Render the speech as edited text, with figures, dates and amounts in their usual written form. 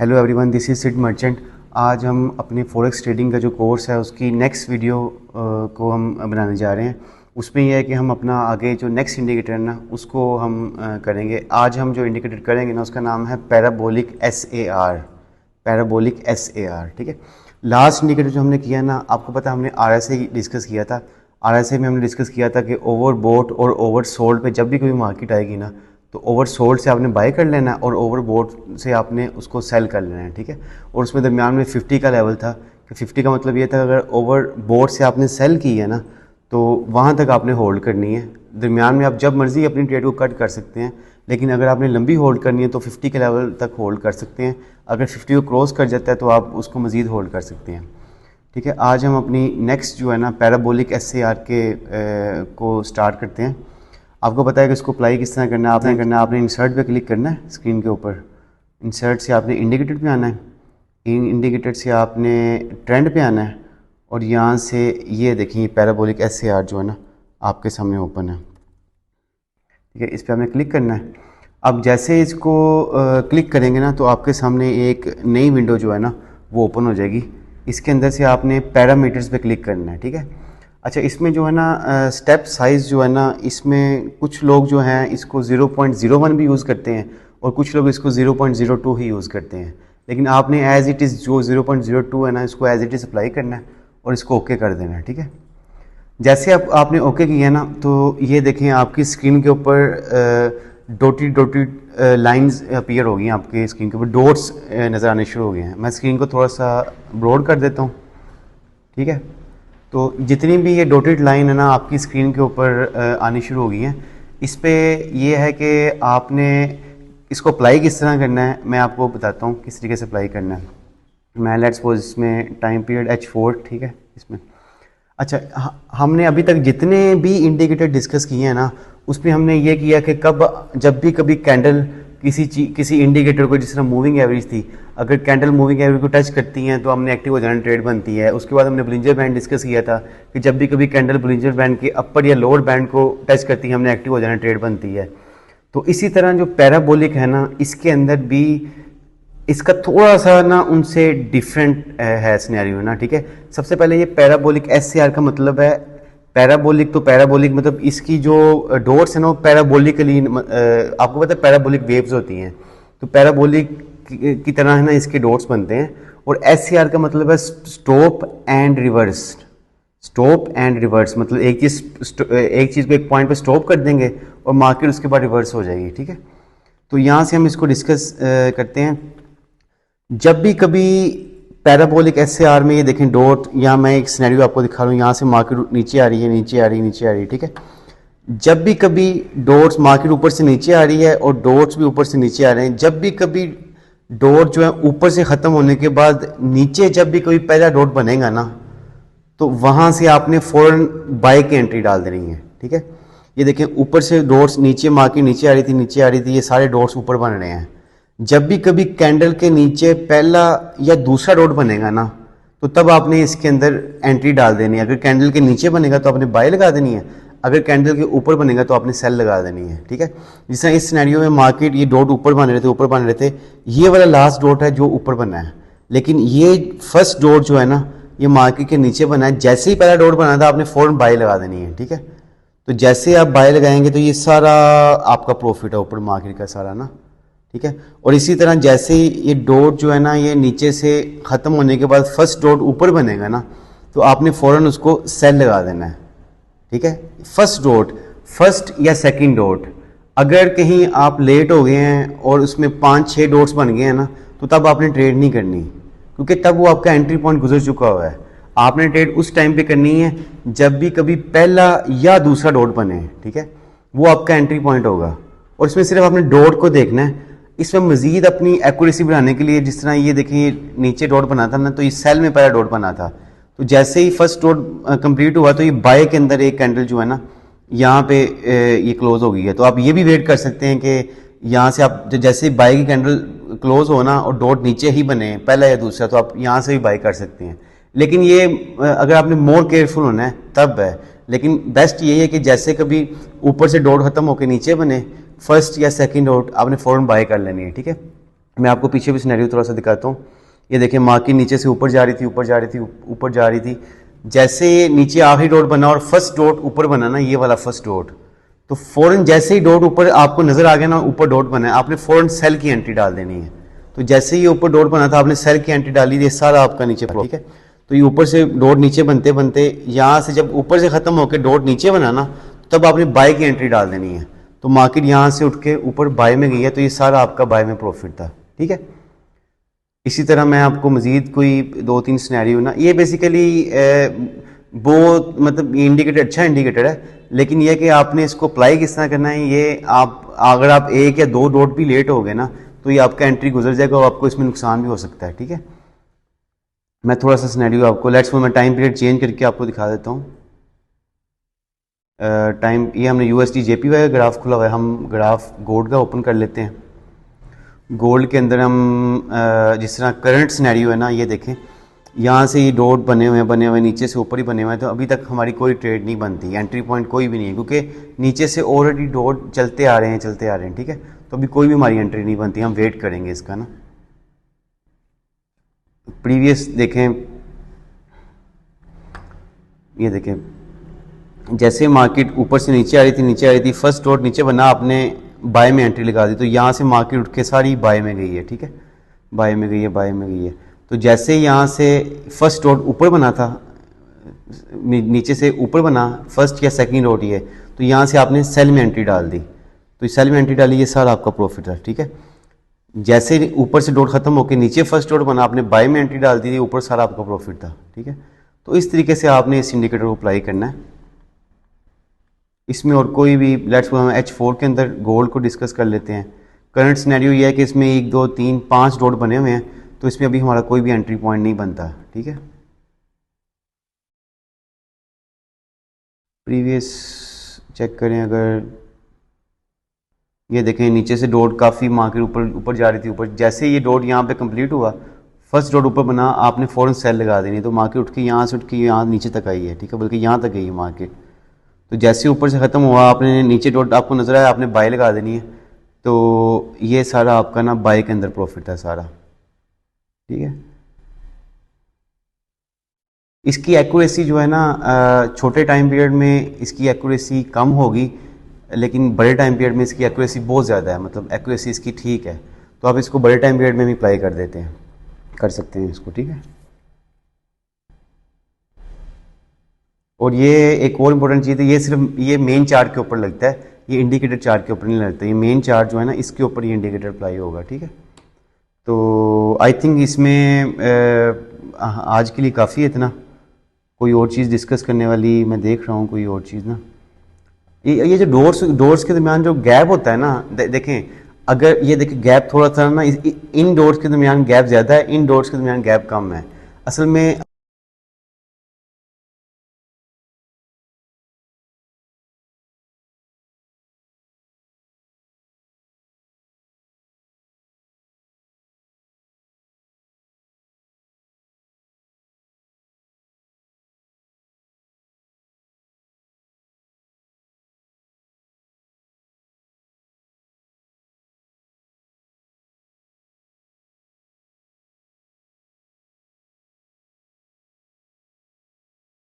Hello everyone, this is Sid Merchant. आज हम अपने फॉरेक्स ट्रेडिंग का जो कोर्स है उसकी नेक्स्ट वीडियो को हम बनाने जा रहे हैं। उसमें यह है कि हम अपना आगे जो नेक्स्ट इंडिकेटर है ना उसको हम करेंगे। आज हम जो इंडिकेटर करेंगे ना उसका नाम है पैराबोलिक SAR, पैराबोलिक SAR। ठीक है, लास्ट इंडिकेटर जो हमने किया ना, आपको पता हमने RSI डिस्कस किया था। RSI में हमने डिस्कस किया था कि ओवरबोट और ओवर सोल्ड पे जब भी कोई मार्केट आएगी ना तो ओवर सोल्ड से आपने बाय कर लेना है और ओवर बोट से आपने उसको सेल कर लेना है। ठीक है, और उसमें दरमियान में 50 का लेवल था कि 50 का मतलब ये था अगर ओवर बोट से आपने सेल की है ना तो वहाँ तक आपने होल्ड करनी है। दरमियान में आप जब मर्ज़ी अपनी ट्रेड को कट कर सकते हैं, लेकिन अगर आपने लंबी होल्ड करनी है तो 50 के लेवल तक होल्ड कर सकते हैं। अगर 50 को क्रॉस कर जाता है तो आप उसको मज़ीद होल्ड कर सकते हैं। ठीक है, आज हम अपनी नेक्स्ट जो है ना पैराबोलिक SAR को स्टार्ट करते हैं। आपको पता है कि इसको अप्लाई किस तरह करना है। आपने इंसर्ट पे क्लिक करना है स्क्रीन के ऊपर। इंसर्ट से आपने इंडिकेटर पे आना है, इंडिकेटर से आपने ट्रेंड पे आना है और यहाँ से ये देखिए पैराबोलिक SAR जो है ना आपके सामने ओपन है। ठीक है, इस पर आपने क्लिक करना है। अब जैसे इसको क्लिक करेंगे ना तो आपके सामने एक नई विंडो जो है ना वो ओपन हो जाएगी। इसके अंदर से आपने पैरामीटर्स पे क्लिक करना है। ठीक है, अच्छा इसमें जो है ना स्टेप साइज़ जो है ना, इसमें कुछ लोग जो हैं इसको 0.01 भी यूज़ करते हैं और कुछ लोग इसको 0.02 ही यूज़ करते हैं। लेकिन आपने एज़ इट इज़ जो 0.02 है ना इसको एज़ इट इज़ अप्लाई करना है और इसको ओके कर देना है। ठीक है, जैसे आपने ओके किया ना तो ये देखें आपकी स्क्रीन के ऊपर डॉटेड लाइंस अपीयर हो गई हैं। आपके स्क्रीन के ऊपर डॉट्स नज़र आने शुरू हो गए हैं। मैं स्क्रीन को थोड़ा सा ब्रॉड कर देता हूँ। ठीक है, तो जितनी भी ये डॉटेड लाइन है ना आपकी स्क्रीन के ऊपर आनी शुरू हो गई हैं। इस पे ये है कि आपने इसको अप्लाई किस तरह करना है, मैं आपको बताता हूँ किस तरीके से अप्लाई करना है। मैं लेट्स सपोज इसमें टाइम पीरियड H4, ठीक है इसमें। अच्छा, हमने अभी तक जितने भी इंडिकेटर डिस्कस किए हैं ना उसमें हमने ये किया कि जब भी कभी कैंडल किसी इंडिकेटर को, जिस तरह मूविंग एवरेज थी, अगर कैंडल मूविंग एवरेज को टच करती हैं तो हमने एक्टिव हो जाना, ट्रेड बनती है। उसके बाद हमने बोलिंजर बैंड डिस्कस किया था कि जब भी कभी कैंडल बोलिंजर बैंड के अपर या लोअर बैंड को टच करती है हमने एक्टिव हो जाना, ट्रेड बनती है। तो इसी तरह जो पैराबोलिक है ना इसके अंदर भी इसका थोड़ा सा ना उनसे डिफरेंट है सिनेरियो ना। ठीक है, सबसे पहले ये पैराबोलिक SAR का मतलब है पैराबोलिक, तो पैराबोलिक मतलब इसकी जो डॉट्स है ना वो पैराबोलिकली, आपको पता है पैराबोलिक वेव्स होती हैं तो पैराबोलिक की तरह है ना इसके डॉट्स बनते हैं। और SAR का मतलब है stop and reverse. Stop and reverse मतलब एक चीज़ को एक पॉइंट पे स्टॉप कर देंगे और मार्केट उसके बाद रिवर्स हो जाएगी। ठीक है, तो यहाँ से हम इसको डिस्कस करते हैं। जब भी कभी पैराबोलिक SAR में ये देखें डॉट, यहाँ मैं एक सिनेरियो आपको दिखा रहा हूँ, यहाँ से मार्केट नीचे आ रही है, नीचे आ रही है, नीचे आ रही है। ठीक है, जब भी कभी डॉट्स मार्केट ऊपर से नीचे आ रही है और डॉट्स भी ऊपर से नीचे आ रहे हैं, जब भी कभी डॉट जो है ऊपर से ख़त्म होने के बाद नीचे जब भी कोई पहला डॉट बनेगा ना तो वहाँ से आपने फ़ौरन बाय की एंट्री डाल देनी है। ठीक है, ये देखें ऊपर से डॉट्स नीचे, मार्केट नीचे आ रही थी, नीचे आ रही थी, ये सारे डॉट्स ऊपर बन रहे हैं। जब भी कभी कैंडल के नीचे पहला या दूसरा डॉट बनेगा ना तो तब आपने इसके अंदर एंट्री डाल देनी है। अगर कैंडल के नीचे बनेगा तो आपने बाय लगा देनी है, अगर कैंडल के ऊपर बनेगा तो आपने सेल लगा देनी है। ठीक है, जिस तरह इस सिनेरियो में मार्केट ये डॉट ऊपर बन रहे थे, ये वाला लास्ट डॉट है जो ऊपर बना है, लेकिन ये फर्स्ट डॉट जो है ना ये मार्केट के नीचे बना है। जैसे ही पहला डॉट बना था आपने फ़ौरन बाय लगा देनी है। ठीक है, तो जैसे आप बाय लगाएंगे तो ये सारा आपका प्रॉफिट है ऊपर मार्केट का सारा ना। ठीक है, और इसी तरह जैसे ही ये डॉट जो है ना ये नीचे से ख़त्म होने के बाद फर्स्ट डॉट ऊपर बनेगा ना तो आपने फ़ौरन उसको सेल लगा देना है। ठीक है, फर्स्ट डॉट, फर्स्ट या सेकंड डॉट, अगर कहीं आप लेट हो गए हैं और उसमें 5-6 डॉट्स बन गए हैं ना तो तब आपने ट्रेड नहीं करनी, क्योंकि तब वो आपका एंट्री पॉइंट गुजर चुका हुआ है। आपने ट्रेड उस टाइम पे करनी है जब भी कभी पहला या दूसरा डॉट बने। ठीक है, वो आपका एंट्री पॉइंट होगा और इसमें सिर्फ आपने डॉट को देखना है। इसमें मजीद अपनी एक्यूरेसी बढ़ाने के लिए, जिस तरह ये देखिए नीचे डॉट बना था ना तो इस सेल में पहला डॉट बना था, तो जैसे ही फर्स्ट डॉट कंप्लीट हुआ तो ये बाय के अंदर एक कैंडल जो है ना यहाँ पे ये क्लोज हो गई है। तो आप ये भी वेट कर सकते हैं कि यहाँ से आप जैसे ही बाय की कैंडल क्लोज हो ना और डॉट नीचे ही बने पहला या दूसरा तो आप यहाँ से भी बाय कर सकते हैं। लेकिन ये अगर आपने मोर केयरफुल होना है तब है, लेकिन बेस्ट यही है कि जैसे कभी ऊपर से डॉट खत्म होकर नीचे बने फर्स्ट या सेकंड डॉट आपने फ़ौरन बाय कर लेनी है। ठीक है, मैं आपको पीछे भी सिनेरियो थोड़ा सा दिखाता हूँ। ये देखिए मार्केट नीचे से ऊपर जा रही थी, ऊपर जा रही थी, ऊपर जा रही थी। जैसे ये नीचे आखिरी डॉट बना और फर्स्ट डॉट ऊपर बना ना, ये वाला फर्स्ट डॉट, तो फ़ौरन जैसे ही डॉट ऊपर आपको नज़र आ गया ना, ऊपर डॉट बना है, आपने फ़ौरन सेल की एंट्री डाल देनी है। तो जैसे ही ये ऊपर डॉट बना था, आपने सेल की एंट्री डाली, ये सारा आपका नीचे, ठीक है। तो ये ऊपर से डॉट नीचे बनते बनते यहाँ से जब ऊपर से ख़त्म होकर डॉट नीचे बना ना, तब आपने बाय की एंट्री डाल देनी है। तो मार्केट यहाँ से उठ के ऊपर बाय में गई है, तो ये सारा आपका बाय में प्रॉफिट था, ठीक है। इसी तरह मैं आपको मज़ीद कोई 2-3 सिनेरियो ना, ये बेसिकली वो मतलब ये इंडिकेटर अच्छा इंडिकेटर है, लेकिन ये कि आपने इसको अप्लाई किस तरह करना है, ये आप अगर आप 1 या 2 डॉट भी लेट हो गए ना, तो ये आपका एंट्री गुजर जाएगा और आपको इसमें नुकसान भी हो सकता है, ठीक है। मैं थोड़ा सा सिनेरियो आपको, लेट्स मैं टाइम पीरियड चेंज करके आपको दिखा देता हूँ। टाइम, ये हमने USD JPY का ग्राफ खुला हुआ है, हम ग्राफ गोल्ड का ओपन कर लेते हैं। गोल्ड के अंदर हम जिस तरह करंट सिनेरियो है ना, ये देखें, यहाँ से ये डॉट बने हुए हैं, नीचे से ऊपर ही बने हुए हैं, तो अभी तक हमारी कोई ट्रेड नहीं बनती, एंट्री पॉइंट कोई भी नहीं है, क्योंकि नीचे से ऑलरेडी डॉट चलते आ रहे हैं, ठीक है। तो अभी कोई भी हमारी एंट्री नहीं बनती, हम वेट करेंगे इसका ना। प्रीवियस देखें, ये देखें, जैसे मार्केट ऊपर से नीचे आ रही थी, फर्स्ट डॉट नीचे बना, आपने बाय में एंट्री लगा दी, तो यहाँ से मार्केट उठ के सारी बाय में गई है, ठीक है, बाय में गई है। तो जैसे यहाँ से फर्स्ट डॉट ऊपर बना था, नीचे से ऊपर बना फर्स्ट या सेकंड डॉट ये, तो यहाँ से आपने सेल में एंट्री डाल दी, तो सेल में एंट्री डाली, ये सारा आपका प्रॉफिट है, ठीक है। जैसे ऊपर से डॉट खत्म होकर नीचे फर्स्ट डॉट बना, आपने बाय में एंट्री डाल दी, ऊपर सारा आपका प्रॉफिट था, ठीक है। तो इस तरीके से आपने इस इंडिकेटर को अप्लाई करना है। इसमें और कोई भी, लेट्स हम H4 के अंदर गोल्ड को डिस्कस कर लेते हैं। करंट सिनेरियो ये है कि इसमें 1 2 3 5 डॉट बने हुए हैं, तो इसमें अभी हमारा कोई भी एंट्री पॉइंट नहीं बनता, ठीक है। प्रीवियस चेक करें, अगर ये देखें नीचे से डॉट काफ़ी मार्केट ऊपर जा रही थी, ऊपर जैसे ये डॉट यहाँ पे कंप्लीट हुआ, फर्स्ट डॉट ऊपर बना, आपने फ़ौरन सेल लगा देनी, तो मार्केट उठ के यहाँ से उठ के यहाँ नीचे तक आई है, ठीक है, बल्कि यहाँ तक गई है मार्केट। तो जैसे ऊपर से ख़त्म हुआ, आपने नीचे डॉट आपको नज़र आया, आपने बाय लगा देनी है, तो ये सारा आपका ना बाय के अंदर प्रॉफिट है सारा, ठीक है। इसकी एक्यूरेसी जो है ना, छोटे टाइम पीरियड में इसकी एक्यूरेसी कम होगी, लेकिन बड़े टाइम पीरियड में इसकी एक्यूरेसी बहुत ज़्यादा है, मतलब एक्यूरेसी इसकी ठीक है, तो आप इसको बड़े टाइम पीरियड में भी अप्लाई कर सकते हैं इसको, ठीक है। और ये एक और इम्पोर्टेंट चीज़ है, ये सिर्फ ये मेन चार्ट के ऊपर लगता है, ये इंडिकेटर चार्ट के ऊपर नहीं लगता, ये मेन चार्ट जो है ना, इसके ऊपर ये इंडिकेटर अप्लाई होगा, ठीक है। तो आई थिंक इसमें आज के लिए काफ़ी है इतना। कोई और चीज़ डिस्कस करने वाली मैं देख रहा हूँ, कोई और चीज़ ना, ये जो डोर्स के दरमियान जो गैप होता है ना, देखें, अगर ये देखें गैप थोड़ा सा ना, इन डोर्स के दरमियान गैप ज़्यादा है, इन डोर्स के दरमियान गैप कम है। असल में